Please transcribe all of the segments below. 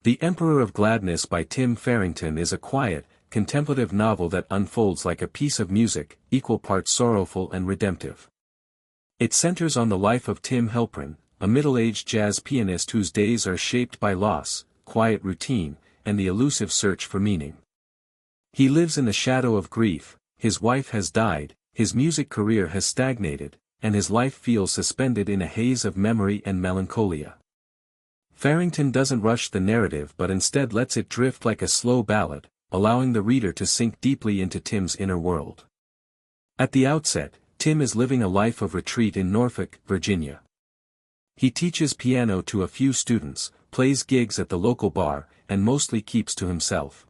The Emperor of Gladness by Tim Farrington is a quiet, contemplative novel that unfolds like a piece of music, equal parts sorrowful and redemptive. It centers on the life of Tim Halperin, a middle-aged jazz pianist whose days are shaped by loss, quiet routine, and the elusive search for meaning. He lives in the shadow of grief, his wife has died, his music career has stagnated, and his life feels suspended in a haze of memory and melancholia. Farrington doesn't rush the narrative but instead lets it drift like a slow ballad, allowing the reader to sink deeply into Tim's inner world. At the outset, Tim is living a life of retreat in Norfolk, Virginia. He teaches piano to a few students, plays gigs at the local bar, and mostly keeps to himself.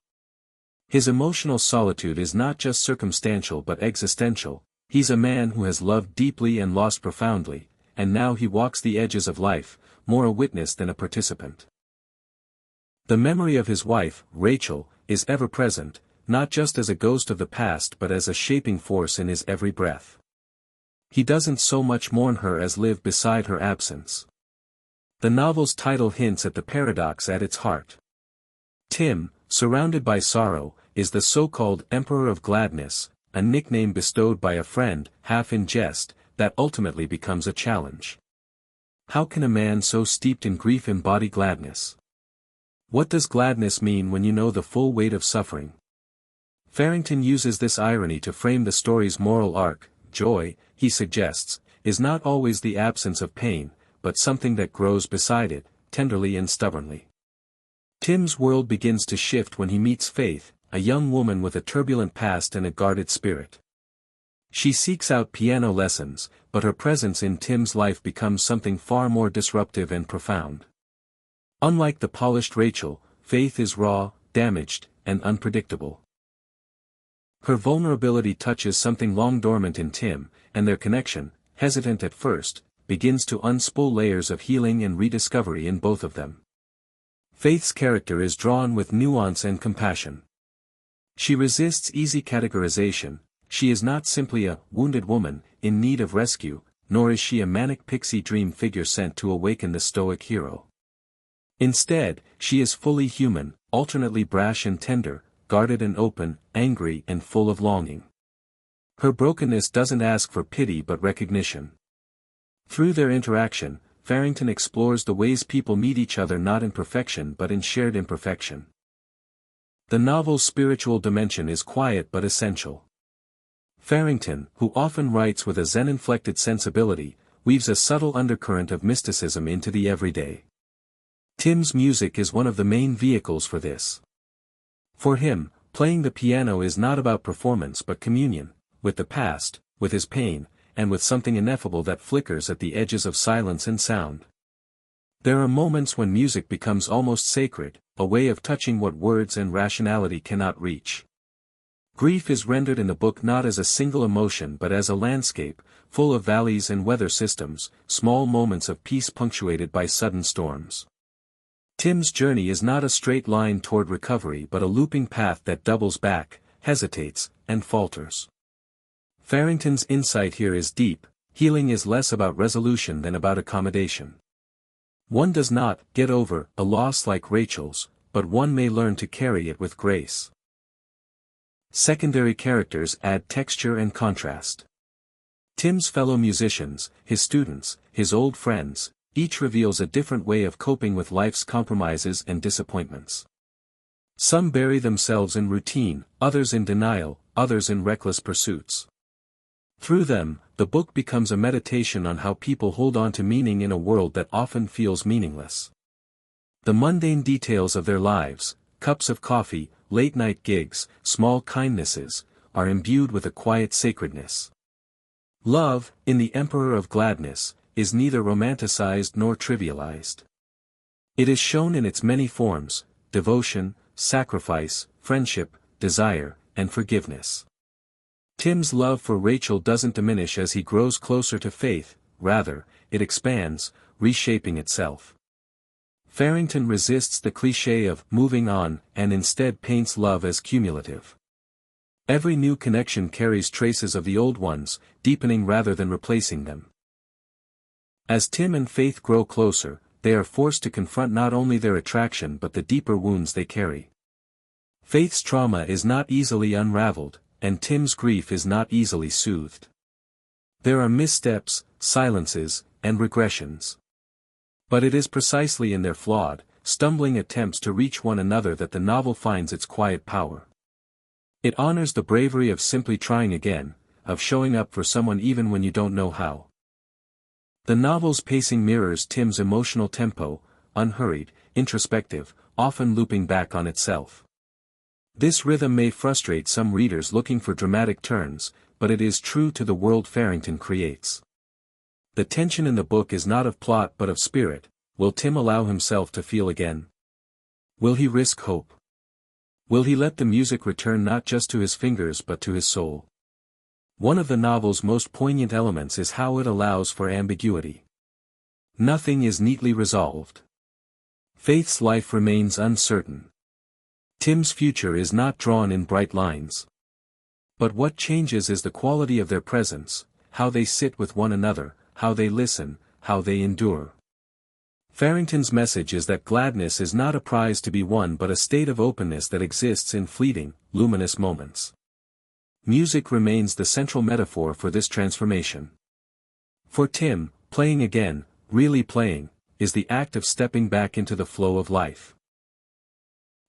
His emotional solitude is not just circumstantial but existential. He's a man who has loved deeply and lost profoundly, and now he walks the edges of life, more a witness than a participant. The memory of his wife, Rachel, is ever present, not just as a ghost of the past but as a shaping force in his every breath. He doesn't so much mourn her as live beside her absence. The novel's title hints at the paradox at its heart. Tim, surrounded by sorrow, is the so-called Emperor of Gladness, a nickname bestowed by a friend, half in jest, that ultimately becomes a challenge. How can a man so steeped in grief embody gladness? What does gladness mean when you know the full weight of suffering? Farrington uses this irony to frame the story's moral arc. Joy, he suggests, is not always the absence of pain, but something that grows beside it, tenderly and stubbornly. Tim's world begins to shift when he meets Faith, a young woman with a turbulent past and a guarded spirit. She seeks out piano lessons, but her presence in Tim's life becomes something far more disruptive and profound. Unlike the polished Rachel, Faith is raw, damaged, and unpredictable. Her vulnerability touches something long dormant in Tim, and their connection, hesitant at first, begins to unspool layers of healing and rediscovery in both of them. Faith's character is drawn with nuance and compassion. She resists easy categorization. She is not simply a wounded woman, in need of rescue, nor is she a manic pixie dream figure sent to awaken the stoic hero. Instead, she is fully human, alternately brash and tender, guarded and open, angry and full of longing. Her brokenness doesn't ask for pity but recognition. Through their interaction, Farrington explores the ways people meet each other not in perfection but in shared imperfection. The novel's spiritual dimension is quiet but essential. Farrington, who often writes with a Zen-inflected sensibility, weaves a subtle undercurrent of mysticism into the everyday. Tim's music is one of the main vehicles for this. For him, playing the piano is not about performance but communion, with the past, with his pain, and with something ineffable that flickers at the edges of silence and sound. There are moments when music becomes almost sacred, a way of touching what words and rationality cannot reach. Grief is rendered in the book not as a single emotion but as a landscape, full of valleys and weather systems, small moments of peace punctuated by sudden storms. Tim's journey is not a straight line toward recovery but a looping path that doubles back, hesitates, and falters. Farrington's insight here is deep. Healing is less about resolution than about accommodation. One does not get over a loss like Rachel's, but one may learn to carry it with grace. Secondary characters add texture and contrast. Tim's fellow musicians, his students, his old friends, each reveals a different way of coping with life's compromises and disappointments. Some bury themselves in routine, others in denial, others in reckless pursuits. Through them, the book becomes a meditation on how people hold on to meaning in a world that often feels meaningless. The mundane details of their lives, cups of coffee, late-night gigs, small kindnesses, are imbued with a quiet sacredness. Love, in the Emperor of Gladness, is neither romanticized nor trivialized. It is shown in its many forms: devotion, sacrifice, friendship, desire, and forgiveness. Tim's love for Rachel doesn't diminish as he grows closer to Faith, rather, it expands, reshaping itself. Farrington resists the cliché of moving on and instead paints love as cumulative. Every new connection carries traces of the old ones, deepening rather than replacing them. As Tim and Faith grow closer, they are forced to confront not only their attraction but the deeper wounds they carry. Faith's trauma is not easily unraveled, and Tim's grief is not easily soothed. There are missteps, silences, and regressions. But it is precisely in their flawed, stumbling attempts to reach one another that the novel finds its quiet power. It honors the bravery of simply trying again, of showing up for someone even when you don't know how. The novel's pacing mirrors Tim's emotional tempo, unhurried, introspective, often looping back on itself. This rhythm may frustrate some readers looking for dramatic turns, but it is true to the world Farrington creates. The tension in the book is not of plot but of spirit. Will Tim allow himself to feel again? Will he risk hope? Will he let the music return not just to his fingers but to his soul? One of the novel's most poignant elements is how it allows for ambiguity. Nothing is neatly resolved. Faith's life remains uncertain. Tim's future is not drawn in bright lines. But what changes is the quality of their presence, how they sit with one another, how they listen, how they endure. Farrington's message is that gladness is not a prize to be won but a state of openness that exists in fleeting, luminous moments. Music remains the central metaphor for this transformation. For Tim, playing again, really playing, is the act of stepping back into the flow of life.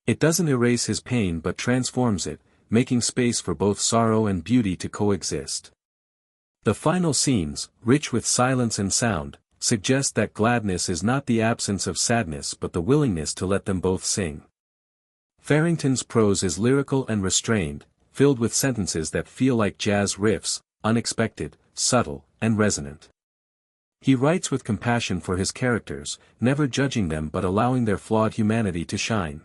It doesn't erase his pain but transforms it, making space for both sorrow and beauty to coexist. The final scenes, rich with silence and sound, suggest that gladness is not the absence of sadness but the willingness to let them both sing. Farrington's prose is lyrical and restrained, filled with sentences that feel like jazz riffs, unexpected, subtle, and resonant. He writes with compassion for his characters, never judging them but allowing their flawed humanity to shine.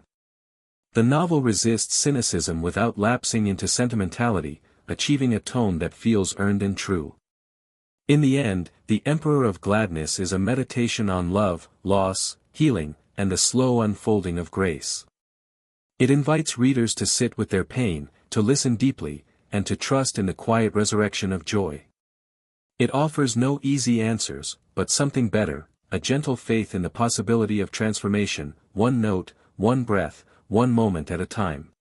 The novel resists cynicism without lapsing into sentimentality, achieving a tone that feels earned and true. In the end, The Emperor of Gladness is a meditation on love, loss, healing, and the slow unfolding of grace. It invites readers to sit with their pain, to listen deeply, and to trust in the quiet resurrection of joy. It offers no easy answers, but something better, a gentle faith in the possibility of transformation, one note, one breath, one moment at a time.